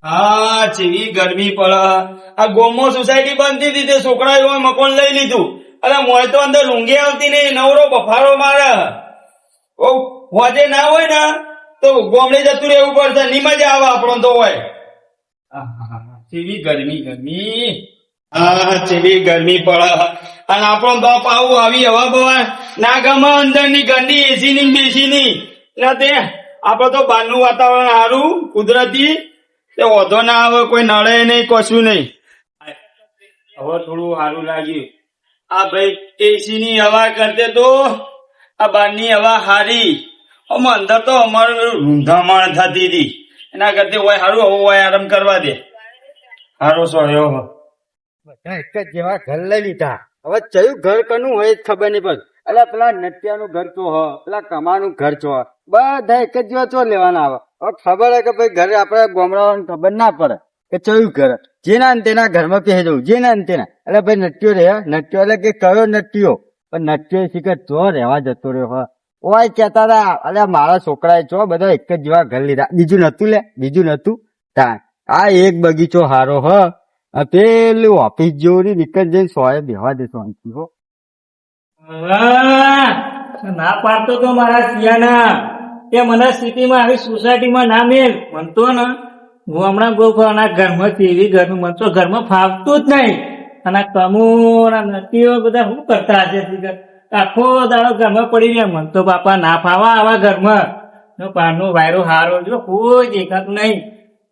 હા ચેવી ગરમી પડે. આ ગોમો સોસાયટી બંધ થઈ હતી તે છોકરાએ મકાન લઈ લીધું. અરે મોય તો અંદર ઊંઘે આવતી નહીં, નવરો બફારો મારે. ઓ હોજે ના હોય ને તો ગોમડે જતું રહેવું પડશે, ની મજા આવે આપણો તો હોય. ચેવી ગરમી. હા ચેવી ગરમી પડે. અને આપણો બાપ આવું આવી હવા બવા ના ગમે, અંદર ની ગંદી એસી ની બેસી ની એટલે તે આપડે તો બહારનું વાતાવરણ સારું કુદરતી, તે વધો ના આવે, કોઈ નડે નહીં, કશું નહીં. હવે થોડું સારું લાગ્યું. આ ભાઈ એસી ની હવા કરતે તો આ બહારની હવા હારી. આમાં અંદર તો અમારું રૂંધામણ થતી હતી, એના કરતે હોય સારું. હવે હોય આરામ કરવા દે. સારો સોયો બધા એક જ જેવા ઘર લઈ લીધા. હવે કયું ઘર કનું હોય જ ખબર નહીં પડે. એટલે પેલા નટિયાનું ઘર તો હ, પેલા કમાનું ઘર છો, બધા એક જ જેવા ચો લેવાના આવે. હવે ખબર હે કે ભાઈ ઘરે આપડે ગામડાઓને ખબર ના પડે કે કયું ઘર. જેના ને તેના ઘરમાં પહેરી જવું, જેના ને તેના. એટલે ભાઈ નટિયો રે, નટિયો એટલે કે કયો નટિયો, પણ નટિયો શીખે ચો રહેવા જતો રહ્યો. હ ઓય કેતા હતા, અલ્યા મારા છોકરાએ ચો બધા એક જ જેવા ઘર લીધા. બીજું નતું લે, બીજું નતું. આ એક બગીચો હારો હ, પેલું ઓફિસ જેવું નીકળ જઈને સોય બેહવા દે શાંતિ હો. ના પાડતો તો મારા સિયાના કે મને સિટીમાં આવી સોસાયટીમાં ના મેલ મનતો ને. હું હમણાં ગોફાના ઘરમાં કેવી ગરમી, મન તો ઘરમાં ફાવતું જ નહીં. અને કમૂર નટીઓ બધા શું કરતા હશે? આખો દાડો ઘરમાં પડી રહ્યા. મન તો બાપા ના ફાવા આવા ઘરમાં. પારનો વાયરો હારો જો કોઈ દેખાતું નહીં.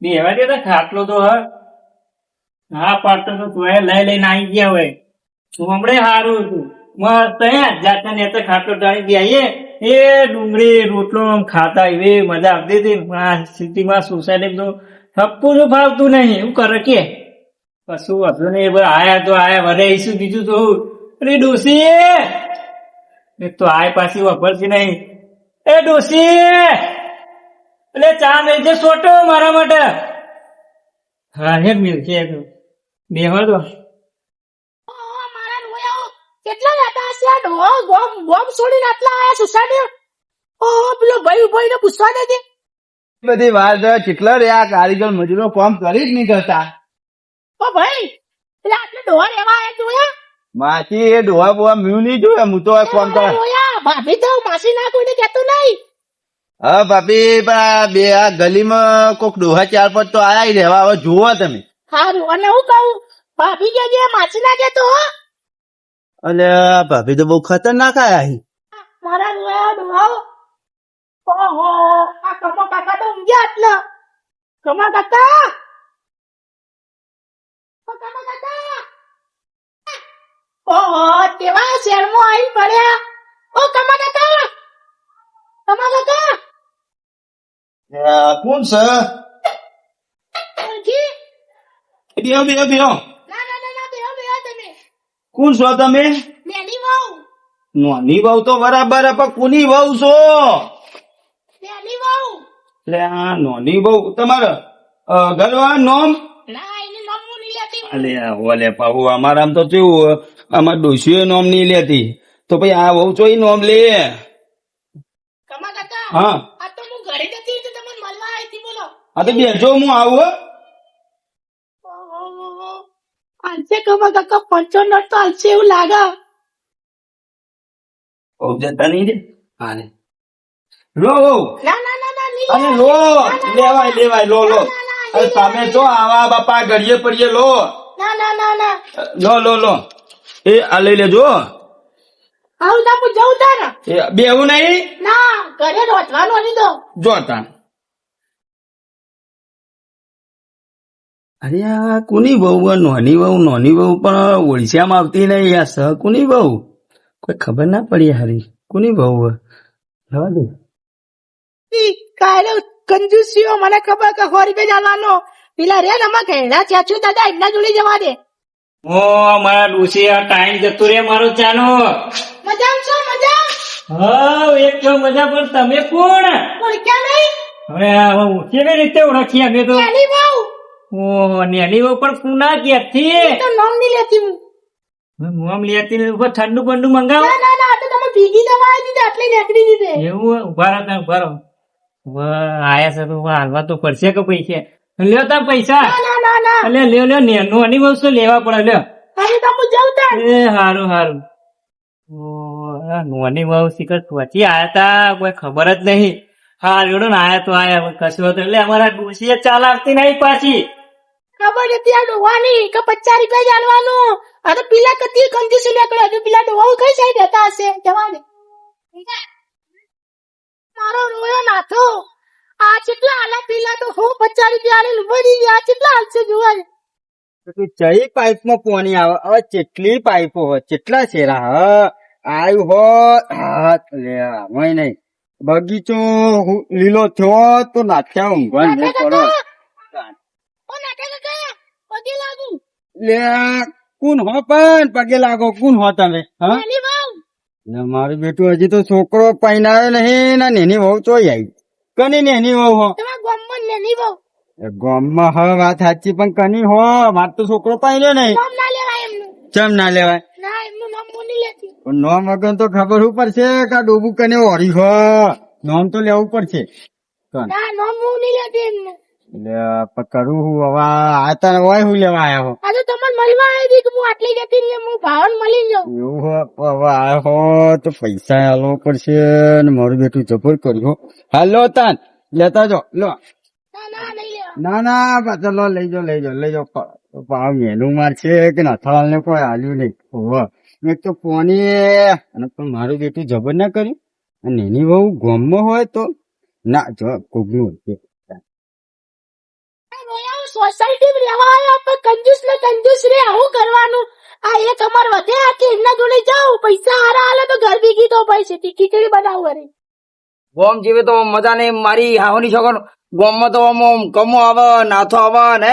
બેવા દે ખાટલો તો હ ના પાડતો તો તું લઈને આવી ગયા હોય. તું હમણે સારું હતું મસ્ત જાતના નેતા ખાટલો ડાળી ગયા એ ડુંગળી રોટલો ખાતા એવી મજા આવતી હતી. સિટીમાં સોસાયટી તો થપ્પું તો ફાવતું નહીં. એવું કરે કે કશું હતું નહીં. આયા તો આયા વરે શું બીજું તો અરે ડોસી એક તો આય પાછી વાપરતી નહીં. એ ડોસી એટલે ચા મેલજે સોટો મારા માટે. હા હે મિલશે બેહો તો કેટલા હતા હશે આ ડોહો બોમ્બ છોડીને આટલા આયા સોસાયટી. ઓહો પેલો ભાઈ ઉભો ને પૂછવા દે. બધી વાત કેટલા રે આ કારીગર મજૂરો કામ કરી જ નહીં કરતા. ઓ ભાઈ એટલે આટલે ડોહા રેવા આયા જોયા? માસી એ ડોહા બોહા મ્યુ નહીં જોયા. હું તો કામ કરા ભાભી તો માસી ના કોઈને કહેતું નહીં. હા ભાભી, પણ બે આ ગલીમાં કોક ડોહા ચાર પાંચ તો આયા રહેવા. હવે જુઓ તમે. હારું અને હું કહું ભાભી કે માસી ના કહેતો હો. અને ભાભી તો બહુ ખતરનાક આયા. મારા રોયા ડોહા. ઓહો આ કમા કાકા તો ઊંઘ્યા એટલે. કમા કાકા ઓહો કેવા શેરમાં આવીને પડ્યા. ઓ કમા કાકા કોણ છે? બેહો બેહો બેહો. ના તમે કોણ છો તમે? મેલી વહુ. નોની વહુ તો બરાબર, પણ કોની વહુ છો? મેલી વહુ. એટલે આ નોની વહુ તમારે ગલવા નોમ? ના એની નામ હું નહીં લેતી. અલે ઓલે પાહુ અમારા આમ તો કેવું, અમાર ડોશીઓ નોમ નહીં લેતી, તો ભાઈ આ વહુ ચોઈ નોમ લે? કમા કાકા હા આ તો હું ઘરે જતી તો તમને મળવા આવી હતી. બોલો. હા તો બેજો, હું આવું. આલસે કમા કાકા 55 તો આલસે એવું લાગે. બહુ જતા નહીં રે. હા રે લો ના નહીં. અને લો લેવાય લો અરે તમે જો આવા બાપા ઘડીએ પડીએ લો. ના લો એ આ લઈ લેજો. આવું ના હું જવું તારે. એ બેવું નહીં ના ઘરે રોટવાનું નહીં તો. જોતા. અરે આ કોની બહુ? નોની બહુ પણ ઓડિશામાં આવતી નહીં. આ સ કોની બહુ? કોઈ ખબર ના પડી. હારી કોની બહુ જવા દે. કાલે કંજુસીઓ મને ખબર કે 100 રૂપિયા જવાનો પેલા રે અમારા ઘેડા ચાચુ દાદા એમના જોડે જવા દે. ઓ મારા ડોસી આ ટાઈમ જતો રે મારો ચાનો. મજા છો મજા. હા એક તો મજા. પણ તમે કોણ? ઓળખ્યા નહીં? હવે કેવી રીતે ઓળખી અમે તો? નાની બહુ. ઓ નેની બહુ પણ કુના ક્યાંથી? તો નામ નહીં લેતી હું. મોમ લેતી ઠંડુ બંડુ મંગાવો. ના આ તો તમે ભીગી દવા આવી દીધી આટલી નીકળી દીધી. એવું ઉભા રહો. આયા છે તો હાલવા તો પડશે કે પૈસે. લ્યો તાર પૈસા ના ના ના અલે લ્યો લ્યો નેનું આની બહુ શું લેવા પડે લ્યો અરે તો હું જાઉં તાર એ હારું હારું નોની બહુ શીખર પહોંચી આયા તા કોઈ ખબર જ નહીં હા રેડો ને આયા તો આયા કશું હતું એટલે અમારા ડોશી ચાલ આવતી નહીં પાછી ખબર નથી આ ડોવાની કે 50 રૂપિયા જ આલવાનું અરે પેલા કતી કંજૂસી નીકળ્યો હજુ પેલા ડોવા કઈ સાઈડ હતા હશે જવા દે મારો રોયો નાથો આ કેટલા આલા પેલા તો હું 50 રૂપિયા આલે વળી આ કેટલા હાલશે જોવા દે. તો તું જઈ પાઇપમાં પાણી આવે હવે કેટલી પાઇપો હોય કેટલા શેરા આવ્યું હોત લે આમાંય નહીં બગીચો લીલો થયો તો નાખ્યા ઊંઘવા નહીં પડો ઓ નાટક કાકા પગે લાગુ લે કોણ હો પણ પગે લાગો કોણ હો તમે હા નાની બહુ ને મારું બેટું હજી તો છોકરો પહેરાયો નહીં ને નેની વહુ ચોઈ આવી કની નેની વહુ હો તમારા ગામમાં નાની બહુ ગામમાં હવે વાત સાચી પણ કની હો માર તો છોકરો પહેર્યો નહીં નામ ના લેવાય એમનું ચમ ના લેવાય ના એમનું નામ હું નહીં લેતી પણ નોમ વગર તો ખબર શું પડશે કે આ ડોબું કને ઓરી હો નોમ તો લેવું પડશે ના નામ હું નહીં લેતી એમનું એટલે કરું હું હવે આ તને હોય હું લેવા આવ્યા હો આ તો તમને મળવા આવી હતી કે હું આટલી જતી ને હું ભાવન મળી જાઉં એવું હો હવે આવ્યા હો તો પૈસા આલવો પડશે ને મારું બેટું જબર કર્યું હાલો તાન લેતા જો લો ના ના નહીં લેવા ના ના પાછા લો લઈ જાઓ પાવ મેનું મારશે કે નથાળ ને કોઈ હાલ્યું નહીં ઓહો એક તો પોની અને પણ મારું બેટું જબર ના કર્યું અને એની બહુ ગોમમાં હોય તો ના જો કોગનું હોય સોસાયટી રહેવા આવ્યા પણ કંજૂસ ને કંજૂસ રે આવું કરવાનું આ એક અમાર વધે આ કે એમના જોડે જાઉં પૈસા હારા હાલે તો ઘર બીગી તો પૈસે ખીચડી બનાવું અરે ગોમ જીવે તો મજા નહીં મારી હાહોની છોકર ગોમમાં તો આમ કમો આવે નાથો આવે ને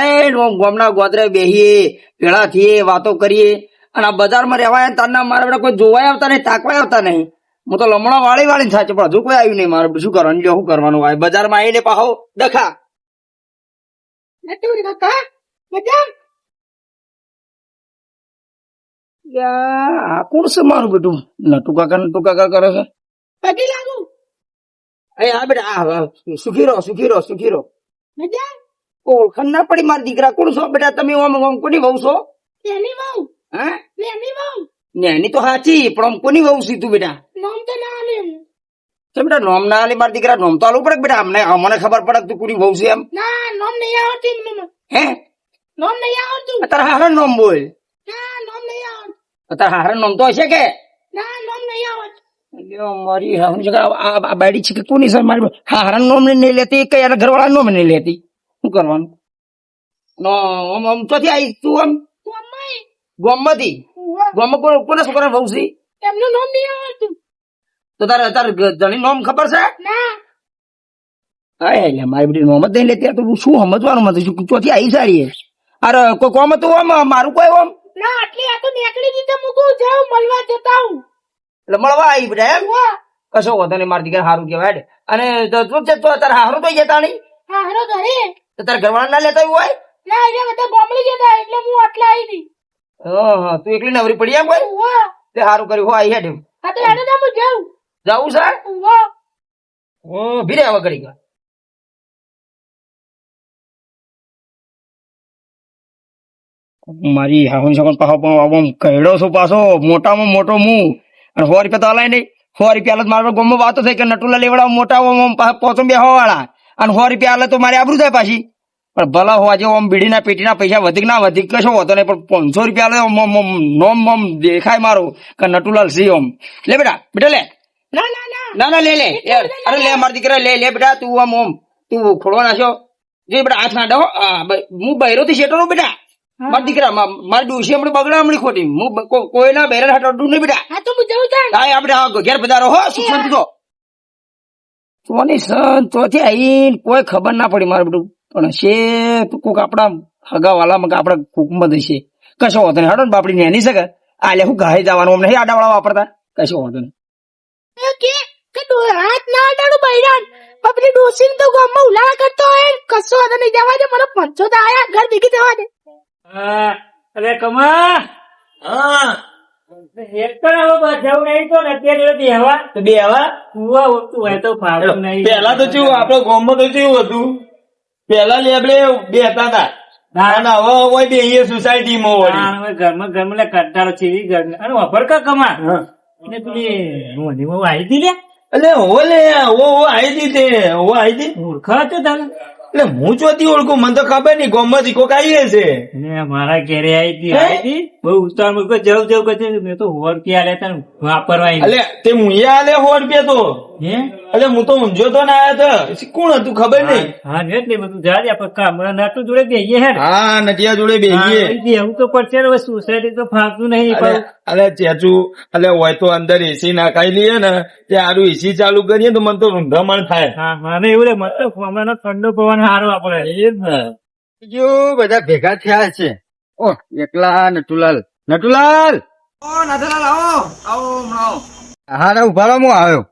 ગોમના ગોદરે બેહીએ ભેળા થઈએ વાતો કરીએ અને આ બજારમાં રહેવાય તારના મારા બધા કોઈ જોવાય આવતા નહીં તાકવાય આવતા નહીં હું તો લમણા વાળી થાય છે પણ હજુ કોઈ આવ્યું નહીં મારે શું કરવાનું લ્યો શું કરવાનું હોય બજારમાં આવીને પાહો દખા નથી કાકા મજા આ કોણ છે મારું બેટું નટુ કાકા કરે છે પગી લાગુ હા બેટા હા સુખી રહો મજા ઓળખાણ ના પડી મારા દીકરા કોણ છો બેટા તમે કોની વહુ છો એની બહુ હા એની બહુ નેની તો સાચી પણ આમ કોની વહુ છી તું બેટા નામ તો ના આલે એમનું. કેમ બેટા નોમ ના આલે મારા દીકરા નોમ તો આલવું પડે બેટા અમને ખબર પડે કે તું કોની વહુ છે એમ ના નામ નહીં આવડતું એમનું હે નામ નહીં આવડતું તારા હારા નોમ બોલ ના નામ નહીં આવડતું તારા હારા નોમ તો હશે કે ના નામ નહીં આવડતું અલ્યો, મારી હાહુની જગ્યા આ બાયડી છે કે કોની છે મારી હારા નોમ નહીં લેતી કે યાર ઘરવાળા નોમ નહીં લેતી શું કરવાનું નો આમ ચોથી આવી તું આમ તું અમ્માઈ ગોમમાંથી ગોમમાં કોના છોકરા વહુ છે એમનું નામ નહીં આવડતું તો તારે જણી નોમ ખબર છે ના એટલે મારી બધી નોમ જ નહીં લેતી તો શું સમજવાનું મને શું ચોથી આવી સારી અરે કોઈ કોમ હતું આમ મારું કોઈ આમ ના આટલી આ તો નીકળી દીધે મૂકું જાઉં મળવા જતા હું એટલે મળવા આવી બધા એમ વાહ કશો વધો નહીં મારી દીકરા સારું કહેવાય હેડ. અને તારે હારું તો જતા નહીં હા હરો ઘરે તો તારે ઘરવાળા ના લેતા હોય ના અહીંયા બધા ગામડી જતા એટલે હું આટલા આવી હતી હા તું એકલી નવરી પડી એમ કોઈ વાહ તે સારું કર્યું હોય હેડ હા તો એને હું જાઉં જવું છે વાહ ભીરે હવે કરી ગયા મારી હાહુની છોકરો પાછો કહેડો છું પાછો મોટામાં મોટો હું અને 100 રૂપિયા તો હલાય નહીં 100 રૂપિયા હાલત મારા ગામમાં વાતો થઈ કે નટુલા લેવડા મોટા પોચો બેહવા વાળા અને 100 રૂપિયા હાલે તો મારી આબરૂ થાય પાછી પણ ભલા હોવા જેવો આમ બીડીના પેટીના પૈસા વધિક ના વધિક કશો હોતો નહીં પણ 500 રૂપિયા હાલે નોમ દેખાય મારો કે નટુલાલ સિંહ ઓમ લે બેટા લે ના ના ના ના લે અરે લે મારા દીકરા લે બેટા તું આમ તું ખોડવા નાખ્યો જે બેટા હાથ ના ડો હું બહેરો થી શેટો બેટા મારા દીકરા મારી ડોશી હમણાં બગડા હમણાં ખોટી હું કોઈના બહેરા હાટું નહીં બેટા હા તો હું જાઉં તાન હા આપડે ઘેર પધારો હો સુખ શાંતિ તો સોની સન તોથી આવીને કોઈ ખબર ના પડી મારું બધું પણ છે કોક આપડા હગા વાળા આપડા કુકુંબ છે કશો હોતો નહીં હાડો ને બાપડી નેની શકે આલે હું ઘાય જવાનું અમને આડાવાળા વાપરતા કશો હોતો નહીં કે હાથ ના અડાડું બૈરાન આપણી ડોસીને તો ગામમાં ઉલાળા કરતો હોય કશો હતો નહીં જવા દે મને 500 તો આયા ઘર ભેગી થવા દે અરે કમા હા એક તો હવે બચાવ નહીં તો ને અત્યારે બેહવા તો બે હવા કુવા ઓછું હોય તો ફાવતું નહીં પેલા તો ચેવું આપડે ગામમાં તો ચેવું હતું પેલા લેબડે બેતા હતા અને હવે હોય બે સોસાયટીમાં વળી હવે ઘરમાં લે કંટાળો છે એવી ઘર અને વફર કા કમા ને પેલી મોની બહુ આવી હતી લે એટલે હો લે ઓ આવી હતી તે ઓ આવી હતી ઓળખા હતો તને એટલે હું ચોથી ઓળખું મને તો ખબર નહીં ગોમમાંથી કોક આવીએ છે ને મારા ઘેરે આવી હતી બહુ ઉતાવળ જવું જવું કે મેં તો હોર કે આલે તને વાપરવા આવી. એટલે તે મુયા આલે 100 રૂપિયા તો હે એટલે હું તો ઊંઝો તો ના આવ્યો હતો કોણ હતું ખબર નહીં હા ને એટલે બધું જાજે આપણે કામડા નાટું જોડે બેહીએ હે ને. હા નટિયા જોડે બેસીએ એવું તો પડશે ને હવે સોસાયટી તો ફાવતું નહીં પણ અલે ચેચુ એટલે હોય તો અંદર એસી નાખાઈ લઈએ ને તે સારું એસી ચાલુ કરીએ તો મને તો રૂંધામણ થાય. હા મને એવું લે મતલબ હમણાં ઠંડો પવન સારો આપડે એ જ ને. બીજું બધા ભેગા થયા છે. ઓ એકલા નટુલાલ હા ઉભા રહો, હું આવ્યો.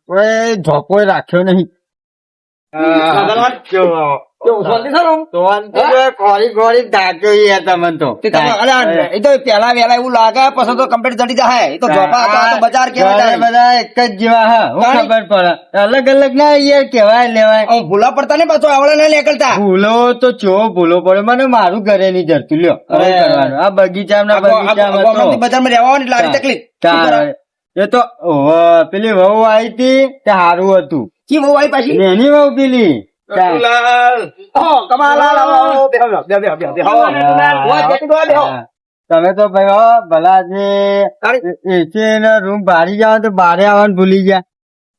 કોઈ ધોકો રાખ્યો નહીં. કોરી કોરી ધાક્યો યાર તમને તો. એ તો પેલા વેલા એવું લાગે પછી તો કમ્પ્લીટ ચડી જાય એ તો જોપા હતા, આ તો બજાર ઘરે કેવાય બધા એક જ જેવા હા હું તાણી. ખબર પડે અલગ અલગ ના યાર કેવાય લેવાય. ભૂલા પડતા ને પાછો આવડે ના નીકળતા ભૂલો તો ચો ભૂલો પડે મને મારું ઘરે નહીં જરતું લ્યો હવે કરવાનું આ બગીચામાં બજારમાં રહેવા એટલે આરી તકલીફ શું કરે? એ તો ઓહો, પેલી વહુ આવી હતી તે સારું હતું. કી બહુ આવી પાછી એની વહુ પેલી નટુલાલ, કમાલાલ આવો, બેહો, બેહો. ઓય, બેટી ડોહા બેહો. તમે તો ભાઈ હો ભલા જે એસી નો રૂમ ભાડી જાવ તો બારે આવવાનું ભૂલી ગયા.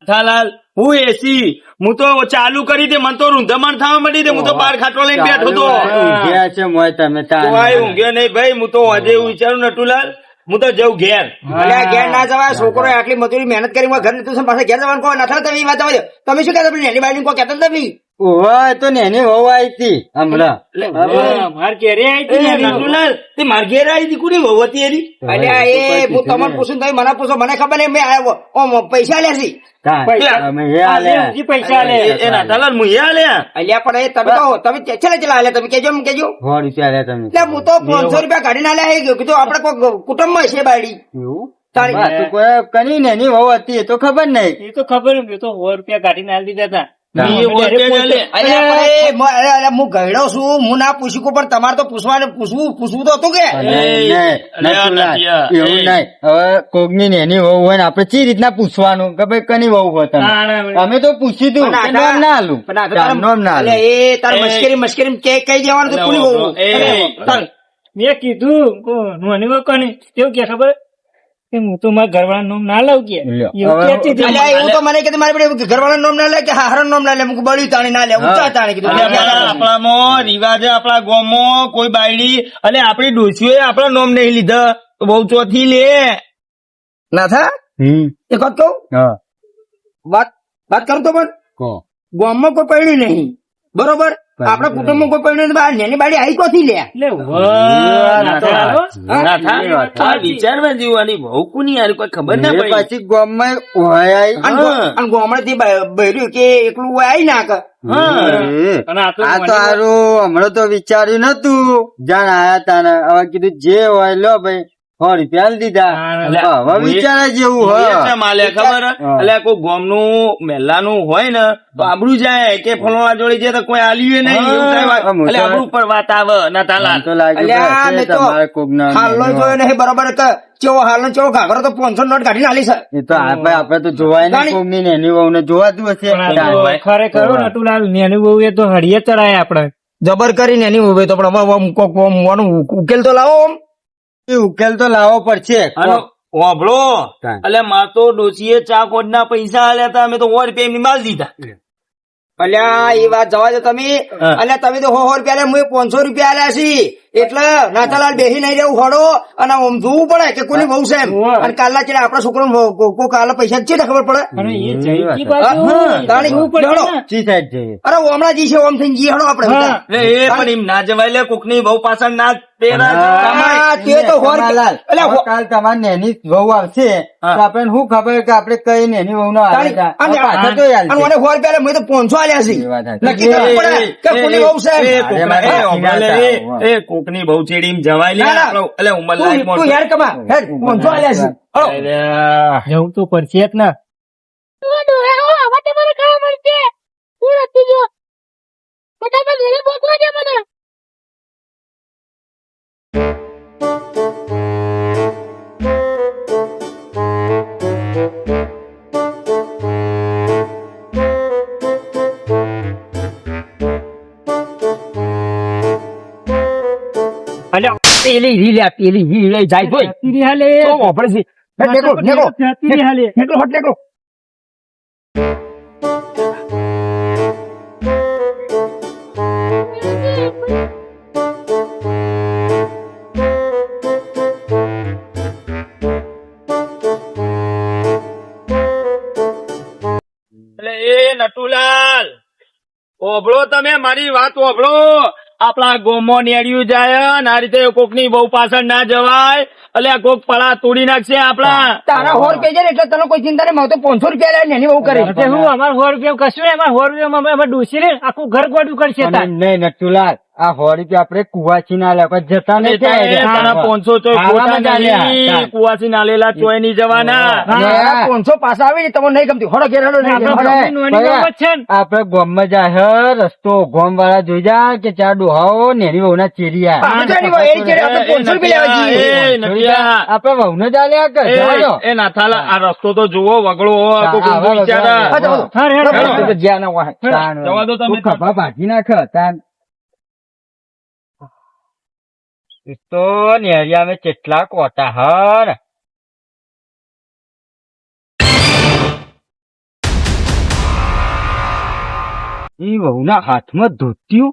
નટુલાલ, હું એસી હું તો ચાલુ કરી દે મને તો રૂંધામણ થવા માંડી દે હું તો બાર ખાટલો લઈને બેઠો તો ઊંઘ્યા છે મોય તમે તો આ તાર ઊંઘ્યો નહીં ભાઈ હું તો આજે એવું વિચારું નટુલાલ હું તો જઉં ઘેર. અલ્યા ઘેર ના જવાય, છોકરો આટલી મજૂરી મહેનત કરી ઘર નથી પાસે ઘેર જવાનું કોઈ નથી. તમે એ વાત જવા દો. તમે શું કહેતા નેની બાઈ કોઈ કહેતા જ નથી. ઓહો તો નેની વહુ આવી હતી હમણાં. માર ઘેરે આવી હતી ને નટુલાલ તે માર ઘેર આવી હતી કોની વહુ હતી એની? અલ્યા એ હું તમને પૂછું તમે મને પૂછો, મને ખબર નહીં. મેં આમ પૈસા લે છે. અમે એ આલે હજી પૈસા લે એ નટુલાલ હું એ આલ્યા અલ્યા પણ એ તમે તો તમે ચેલા ચેલા આલ્યા તમે કેજો એમ કેજો. 100 રૂપિયા લે તમે. એટલે હું તો 500 રૂપિયા કાઢીને આલ્યા હે કીધું આપડે કોઈ કુટુંબમાં છે બાયડી. એવું તારી આ તો કોઈ કની નેની વહુ હતી એ તો ખબર નહીં. એ તો ખબર મેં તો 100 રૂપિયા કાઢીને આલી દીધા હતા. મેં એ વોટિયા આલે. અલ્યા પણ અલ્યા હું ગયડો છું, હું ના પૂછ્યું પણ તમારે તો પૂછવું તો હતું કે નહીં, અલ્યા, નટુલાલ, નટિયા, એવું નહીં. હવે કોકની નેની વહુ હોય ને આપડે ચી રીતના પૂછવાનું કે ભાઈ કની વહુ હોય તમે. અમે તો પૂછ્યું તું પણ આ કે નામ ના આલું. પણ આ તો તારે- નામ ના આલું. અલ્યા એ તારે મશ્કરી કહી દેવાનું તો કોની વહુ? તારે. મેં કીધું નોની કોની કેવું કે ખબર કે હું તો મારા ઘરવાળા નામ ના લઉં કે લ્યો. એવું હવે- કહેતી હતી. અલ્યા એવું તો મને કીધું મારે ઘરવાળા નામ ના લે કે હારણ નામ ના લે, મુક બળ્યું તાણી ના લે, ઊંચા તાણી કીધું. આપણામાં રિવાજ આપણા ગામમાં કોઈ બાયડી અને આપણી ડોસીઓએ આપણા નોમ નહીં લીધા તો બહુ ચોથી લે ના થા એક વાત કહું હા વાત કરું તો પણ કહો. ગામમાં કોઈ પડ્યું નહીં બરોબર આપણા કુટુંબમાં કોઈ પડ્યું નહીં નેની બાયડી આવી કોથી લે એટલે વાહ, ના તો હાલો. ના થા આ વિચારવા જેવાની બહુ કુની યાર કોઈ ખબર ના એ પડી પછી ગામમાં ઓય આઈ. હા. ગોમડેથી બહેર્યું કે એકલું આવી નાખ. એ. અને આ તો આ તો હારું હમણાં તો વિચાર્યું નતું જાણ આયા તાને હવે કીધું જે હોય લો ભાઈ 100 રૂપિયા આલી દીધા. હા, હવે વિચારે જેવું એ હોય છે માલે ખબર હા. એટલે કોઈ ગોમનું મહેલાનું હોય ને તો આબરૂ જાય કે ફલાણા જોડે છે તો કોઈ આલ્યું નહીં હા. એવું થાય વાત. આમ એટલે આબરૂ પર વાત આવે ના તાલા આમ તો લાગ્યું કે અલ્યા હશે મેં તો તમારે કોકના હાલનો જોયો નહીં બરોબર કે ચેવો હાલનો ચેવો ઘાઘરો તો 500 નોટ કાઢીને આલી છે. એ તો આપડે તો જોવાય ને કોકની નેની વહુ ને જોવાતું હશે. પણ આ તો ખરેખર નટુલાલ નેનું બહુ એ તો હળિયે ચડાય આપડે જબર કરીને એની ઉભે તો પણ ઉકેલ તો લાવો આમ. એ ઉકેલ તો લાવવો પડશે. વાભળો કાંઈ. એટલે માર તો ડોશીએ ચા કોડના પૈસા આલ્યા હતા અમે તો 100 રૂપિયા એમની માલ દીધા અલ્યા એ વાત જવા દો તમે. હા. અલ્યા તમે તો 100 રૂપિયા આલ્યા, મુએ 500 રૂપિયા આલ્યા છે એટલે નાથાલાલ બેહી નહીં રહેવું હડો અને આમ જોવું પડે કે કોની બહુ છે એમ. હા. અને કાલના ચેડે આપણા છોકરો કોઈ કાલે પૈસા છે ખબર પડે. અને એ હમ, જઈકી વાત બાજુ હા, તાણી જવું પડે જડો. ને. ચી સાઈડ જઈએ? અરે હમણાં જી છે ઓમ થઈને જી હડો આપણે હા. બધા. એટલે એ પણ એમ ના જવાય લે કોકની બહુ પાછળ ના પેરા હા, તે તો હોર- કમલાલાલ, અલ્યા, હવે કાલ તમારી નેની વહુ આવશે હા. તો આપણને શું ખબર કે આપણે કઈ નેની વહુ નો તાણી, અને પાછળ તો અને મને 100 રૂપિયા આલ્યા, મેં તો 500 આલ્યા છે. એ વાત સાચી. નક્કી કરવું પડે કે કોની બહુ છે એમ. એ કોકના- એ એ ઓગળે, વાત એ કોકના કોકની બહુ ચેડી એમ જવાય લે ના, ના. આપણો એટલે ઉંમર તું લાયક તું હેડ કમા હેડ 500 આલ્યા છે હળો. જવું તો પડશે જ ને. તું ડોહા આવા તમારે ખાવા મળશે હું નથી જો ફટાફટ ઘરે પહોંચવા દે મને અલ્યા પેલી હી લ્યા પેલી હી લઈ જાય તોય જતી હાલે તો વાપરે છે હેડ નીકળો નીકળો જતી હાલે નીકળો હટ નીકળો. એટલે એ નટુલાલ ઓભળો તમે મારી વાત ઓભળો આપણા ગોમો નેડિયું જાય ને આ રીતે કોકની બહુ પાછળ ના જવાય એટલે આ કોક પડા તોડી નાખશે આપણા તારા 100 રૂપિયા છે ને એટલે તને કોઈ ચિંતા નહીં મારે તો 500 રૂપિયા લે એની બહુ કરે એટલે હું અમાર 100 રૂપિયા કશું નહીં અમાર 100 રૂપિયા અમે ડૂસી ને આખું ઘર ગોડું કરશે અને તાર. નહીં નટુલાલ આ 100 રૂપિયા આપણે કુવાચી ના લે જતા નહીં તારા 500 ચોય ખોટા નહીં. કુવાસી નાલેલા ચોય નહીં જવાના આ 500 પાછા આવી ને તમને નહીં ગમતી હળો ઘેર હળો નહીં આપણે હળો. ભગવાનની નોની બાબત છે ને. આપડે ગામમાં જાય રસ્તો ગામ વાળા જોઈ જાય કે ચાર ડોહાઓ નેની વહુના ચેરિયા આપણે તો એની વાત એની ચેડે આપણે 500 રૂપિયા લેવા જઈએ. એ નટિયા. આપડે વહુને જ આલ્યા કર જવા દો. એ નાથાલા આ રસ્તો તો જુઓ વગડો હોય કોક ઊંધું વિચારે. હા, જવા દો. હા, હેડ, હેડ, હેડો. હેડ. જ્યાં ના હોય. તાણ. જવા દો તમે. તું ખભા ભાજી નાખ તાન. એ તો નેરિયામાં કેટલા કોટા હર ઈ વહુના હાથમાં ધોત્યું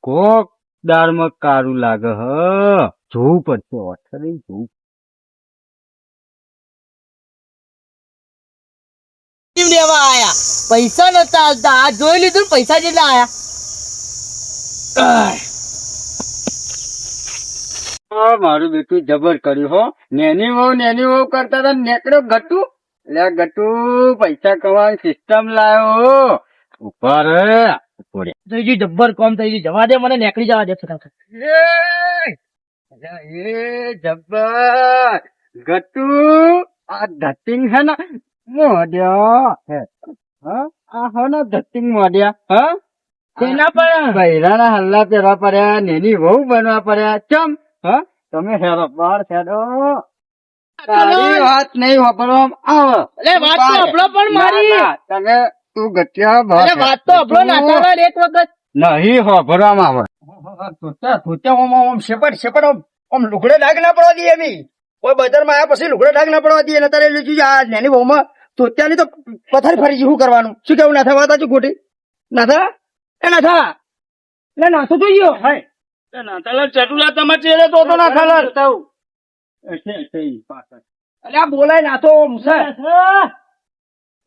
કોક દાળમાં કારું લાગે હ જોવું પડશે ઓઠરે જોવું કેમ લેવા આયા પૈસા નતા આવતા આ જોઈ લીધું ને પૈસા જેટલા આયા મારું બેટું જબર કર્યું હો નેની વહુ કરતા હતા નેકડો ગટુ લે ગટુ પૈસા કમાવાની સિસ્ટમ લાયો ઉપર થઈ ગયું જબ્બર કોમ થઈ ગયું જવા દે મને નીકળી જવા દે ફટાફટ એ જબર ગટુ આ ધતિંગ હે ને મોડ્યા હે હા આ હો ને ધતિંગ મોડ્યા હા તેના પણ બૈરાના હલ્લા પહેરવા પડ્યા નેની વહુ બનવા પડ્યા ચમ હા તમે હેરો બાર હેરો તારી વાત નહીં વાપરવા આવે અલે વાત તો આપણો પણ મારી ના, ના, તમે તું ગઠિયા અલે ભાગ વાત તો આપણો નાતાવાર એક વખત નહીં વાપરવામાં આવે ઓમ શેપડ ઓમ લુગડે ડાઘ ના પડવા દઈએ એવી કોઈ બજારમાં આવ્યા પછી લુગડે ડાઘ ના પડવા દઈએ નતારે લીધું આ નાની બહુમાં તોત્યાની તો પથારી ફરી શું કરવાનું શું કેવું નાથા વાત આજો ખોટી નાથા એ નાથા એટલે નાથો તો ગયો નાથાલાલ ચટુલા તમારે ચેડે તો નાથાલાલ એટલે આ બોલાય નાથો ઓમ છે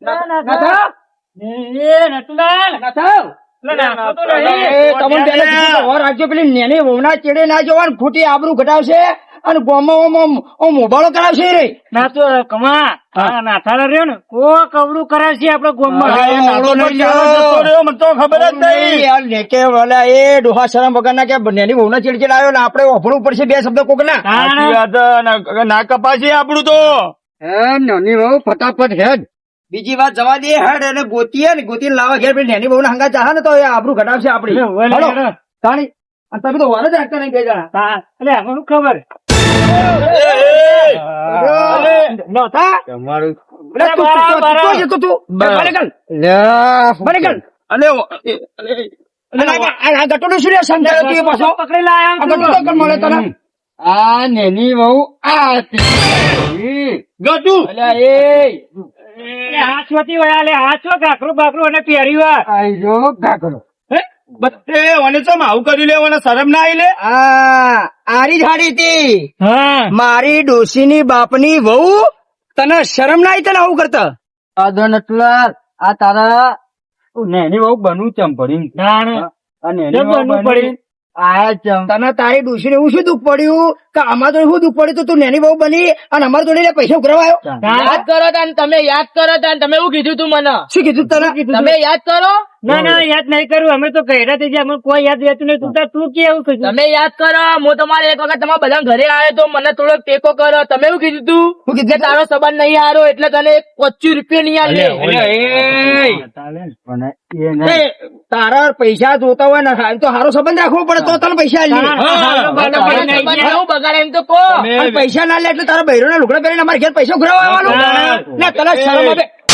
નાથા એ નટુલાલ નાથા નાથો તો એ નહીં. તમને પહેલા કીધું કે વાર રાખજો પેલી નેની વહુના ચેડે ના જવાનું ખોટી આબરૂ ઘટાવશે અને ગામમાં ઓમ મોબાળો કરાવશે રે ના તો કમા હા નાથાલા રહ્યો ને કોક અવળું કરાવશે આપડે ગોમમાં અરે, નાડો લઈને જતો રહ્યો, મને તો ખબર જ નહીં. યાર લેકે વાલા એ ડોહા શરમ વગરના કે નેની વહુના ચીડચીડ આવ્યો ને આપણે ઓફળવું પડશે બે શબ્દ કોકના સાચી વાત, ના કપાશે આપણું તો હે નાની વહુ ફટાફટ હેડ બીજી વાત જવા દે હેડ એને ગોતીએ ને ગોતીને લાવા ઘેર પેલી નેની વહુના હંગા ચાહે ને તો એ આબરૂ ઘટાડશે આપડી એટલે વળી હલો, હેડ. તાણી અને તમે તો વાર જ રાખતા નહીં બે જણા હા, એટલે આમાં શું ખબર નહોતા? તમારું અરે તું- તું- તું- બરાબર. તું- તું- તું- બને કર, લ્યા બને કર. અને આ ગટોનું શું રે સમજાયો તું એ પાછો? પકડી લાયા આ ગટો તો કોણ મળે તને? આ નેની વહુ આ હતી. ગટુ અલ્યા એ હાથમાંથી વયા લે હાથો કાકરું બાકરું અને પહેર્યું આ. આઈ જો ગાગરો બત્તે ઓને ચમ આવું કરી લેવાના શરમ ના આવી લે આરી ઝાડી હતી હા મારી ડોશીની બાપની વહુ તને શરમ ના આવી તને આવું કરતા આદો નટલાલ આ તારા નેની વહુ બનવું ચમ પડી જાણ. આ નેની કેમ વહુ બનવું બની પડી? આયા ચમ તને તારી ડોશી ને એવું શું દુઃખ પડ્યું કે અમાર જોડે શું દુઃખ પડ્યું તો તું નેની બહુ બની અને અમાર જોડે લે પૈસા ઉઘરાવાયો યાદ કરો તાન તમે યાદ કરો તાન તમે એવું કીધું તું મને શું કીધું તને તમે યાદ કરો ના ના યાદ નહીં કરું અમે તો કહેરા થઈ ગયા અમે કોઈ યાદ રહેતું નહીં તું તાર તું કેવું કીધું તમે યાદ કરો હું તમારે એક વખત તમારા બધા ઘરે આવ્યો તો મને થોડો ટેકો કરો તમે એવું કીધું તું શું કીધું? કે તારો સંબંધ નહીં હારો એટલે તને 25 રૂપિયા નહીં આલે પણ એ એ, તારા પૈસા જોતા હોય ને એમ તો સારો સંબંધ રાખવો પડે તો તને પૈસા આલીએ. સંબંધ એવું બગાડે એમ તો કહો અને પૈસા ના લે એટલે તારા બૈરો ના લુગડા પહેરીને અમારે ઘેર પૈસા ઉઘરાવા આવવાનું ને તને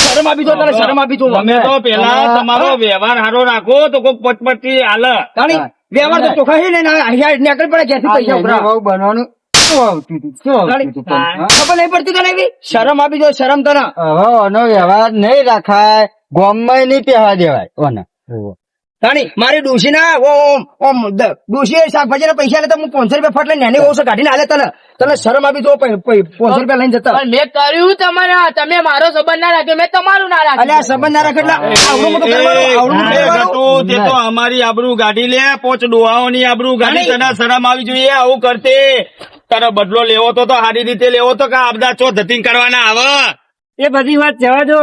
શરમ આપી દો તને શરમ આપી દો તમે તો પેલા તમારો વ્યવહાર સારો રાખો તો કોઈ પટપટી હાલ તાણી વ્યવહાર તો ચોખ્ખા છે ને નીકળી પડે ઘેરથી પૈસા ઉઘરાવા. બહુ બનવાનું શું આવતું હતું? શું આવતું હતું તને? હા? ખબર નહીં પડતી તને એવી શરમ આપી દો શરમ તને હવે આનો વ્યવહાર નહીં રાખાય ગોમમાં નહીં પહેવા દેવાય ઓને. તાણી મારી ડોશી ના ઓમ ડોશી શાકભાજી ના પૈસા લેતા હું 500 રૂપિયા ફટ લઈને નાની વહુ કાઢીને આલે તને શરમ આપી દો 500 રૂપિયા લઈને જતા પણ મેં કર્યું તમારા તમે મારો સંબંધ ના રાખ્યો મેં તમારું ના અલ્યા રાખ્યું સંબંધ ના રાખે એટલે આવડું મોટું કરવાનું, આવડું મોટું એ કરવાનું. ગટુ, તે તો અમારી આબરૂ ગાડી લે પોચ ડોહાઓની આબરૂ ગાડી તને શરમ આવી જોઈએ આવું કરતી તારો બદલો લેવો તો સારી રીતે લેવો તો કે આપદા ચો ધતિંગ કરવાના આવે એ બધી વાત જવા દો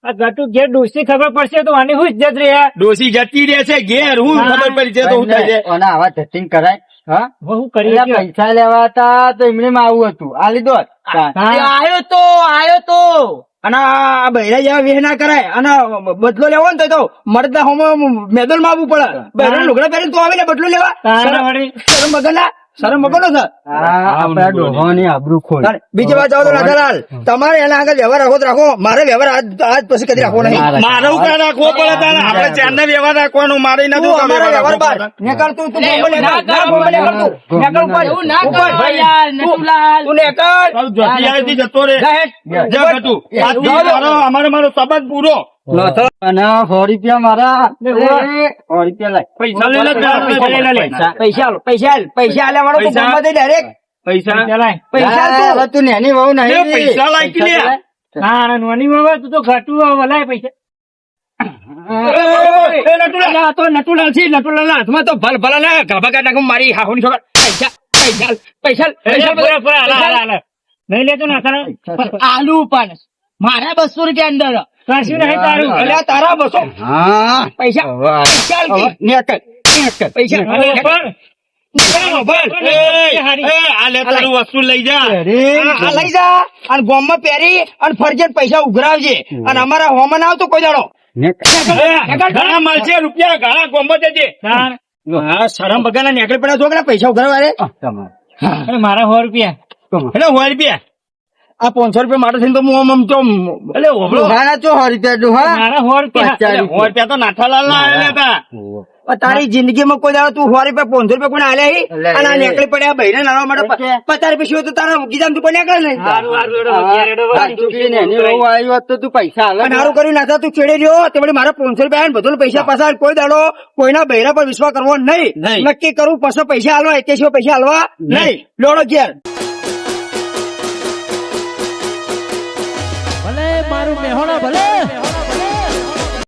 આ ગટુ ઘેર ડોસી ખબર પડશે તો આની શું ઇજ્જત રહે ડોસી જતી રહે છે ઘેર હું ખબર પડી છે તો હું થાય છે ઓને આવા ધતિંગ કરાય હા હું કરી એટલે પૈસા લેવા હતા તો એમને આવું હતું આ લીધો જ. આયો તો અને આ બૈરા જેવા વેહ ના કરાય અને બદલો લેવો ને તો મરદા હોમો મેદલ માં આવવું પડે બૈરા લુગડા પહેરીને તો આવે ને બદલો લેવા શરમ વગરના શરમ વગરનો છે. આ આપડા ડોહોની આબરૂ ખોલ. બીજી વાત જાઓ તો રાધાલાલ તમારે એના આગળ વ્યવહાર રાખો તો રાખો મારે વ્યવહાર આજ પછી કદી રાખવો નહીં. મારે ઉકા રાખવો પડે તારે આપણે ચાંદા વ્યવહાર રાખવાનું મારે નથી તું અમારા વ્યવહાર બાર નીકળ તું બોમ્બે નીકળ તું નીકળ ઉપર એવું ના કરો ઉપર. યાર નટુલાલ તું નીકળ જતી આવી જતો રે જા હેઠ. જા ગટુ. આજથી મારો સંબંધ પૂરો અને 100 રૂપિયા મારા 100 રૂપિયા લાય. પૈસા લઈ લે પૈસા લઈ લે પૈસા આલો પૈસા આલ્યા વાળો તું પૈસા? બોમ્બે ડાયરેક્ટ પૈસા પૈસા આલ તું. હવે તું નેની વહુ લે, નહીં પૈસા લાય કે લે. હા નોની બાબા તું તો ઘટુ વલાય પૈસા અલા, તો નટુલાલ હાથમાં તો ભલ ભલા ના ગાભા કાઢ નાખું મારી હાહુની છોકર પૈસા નહીં લેતો ના તારા આલુ પણ મારા 200 રૂપિયા અંદર કશું નહીં તારું અલ્યા તારા બસો હા પૈસા પૈસા આલ કે. નીકળ પૈસા અરે પણ આ લે તારું વસ્તુ લઈ જા આ લઈ જા અને ગોમમાં પહેરી અને ફરજિયાત પૈસા ઉઘરાવજે અને અમારા હોમાં આવતો કોઈ દાડો ઘણા મળશે રૂપિયા ઘણા ગોમો જજે હા શરમ બગાના નીકળી પડ્યા છો કે પૈસા ઉઘરાવા રે અરે મારા 100 રૂપિયા એટલે હોય રૂપિયા આ 500 રૂપિયા માટે થઈને તો હું આમ તો એટલે ઓબળો ડોહાના 100 રૂપિયા ડોહા મારા 100 રૂપિયા પચાસ હોય રૂપિયા તો નાથાલાલ ના આવેલા હતા તારી જિંદગીમાં કોઈ દાડો તું 100 રૂપિયા 500 રૂપિયા કોઈ આલ્યા હી? અને આ નીકળી પડ્યા બહેરા નાના માટે 50 રૂપિયા સિવાય તો તારા ગીધામ તું કોઈ નીકળે નહીં નેની વહુ આવી હોત તો તું પૈસા હાલે. અને સારું કર્યું નાથા તું છેડે રહ્યો તે વળી મારા 500 રૂપિયા આયા ને બધું પૈસા પાછા આલ. કોઈ દાડો કોઈના બહેરા પર વિશ્વાસ કરવો નહીં નક્કી કરું પછી પૈસા હાલવા તે સિવાય પૈસા હાલવા નહીં લોડો ઘેર ભલે મારું મેહોણા ભલે